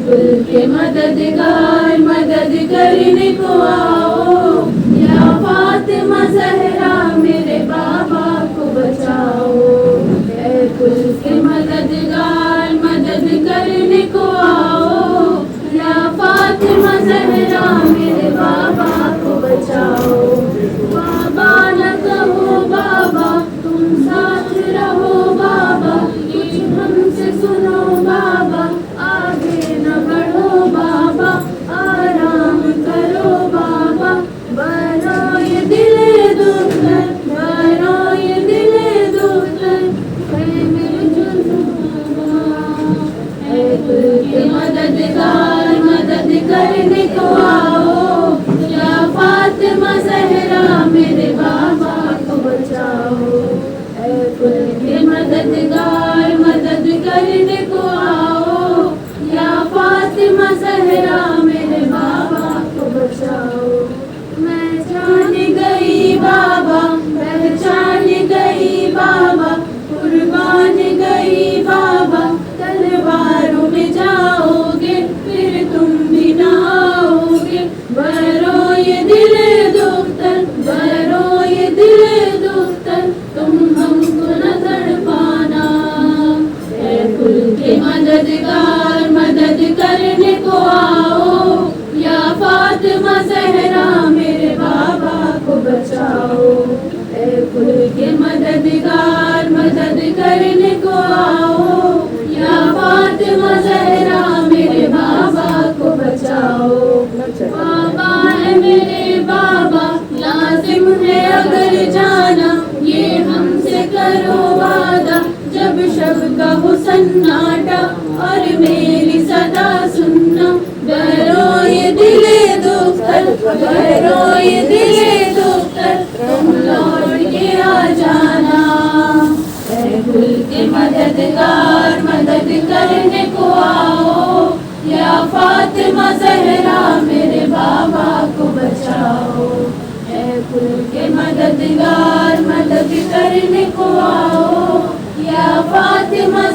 कुल के मददगार मदद करने को आओ, या फातिमा ज़हरा मेरे बाबा को बचाओ। ऐ कुल के मददगार मदद करने को आओ, या फातिमा ज़हरा मेरे बाबा को बचाओ। बाबा न कहो बाबा तुम साथ रहो बाबा, कुछ हमसे सुनो बाबा, आगे न बढ़ो बाबा, आराम करो बाबा, बनो ये दिले दुखन, बनो ये दिले दुखन, है मेरे जुल्म बाबा। ऐ कुल के मददगार मदद करने को आओ, या फातिमा ज़हरा मेरे बाबा को बचाओ। ऐ कुल के मददगार मदद करने को आओ, या फातिमा ज़हरा मेरे बाबा को बचाओ। मैं जान गई बाबा, पहचान गई बाबा, कुर्बान गई बाबा, तलवारों में जाओगे फिर तुम भी ना आओगे, बरो ये दिले दुख्तर, बरो ये दिले दुख्तर, तुम हमको न तड़पाना। ऐ कुल के मददगार मदद करने को आओ, या फातिमा ज़हरा मेरे बाबा को बचाओ। ऐ कुल के मददगार मदद करने को आओ, या फातिमा ज़हरा मेरे बाबा को बचाओ। बाबा है मेरे बाबा, लाजिम है अगर जाना, ये हमसे करो वादा, जब शब का सन्नाटा और मेरी सदा सुनना, बरो ये दिले दुख्तर, बरो ये दिले दुख्तर, तुम लौट के आ जाना। ऐ कुल के मददगार मदद करने को आओ, या फातिमा ज़हरा मेरे बाबा को बचाओ। ऐ कुल के मददगार मदद करने को आओ, या फातिमा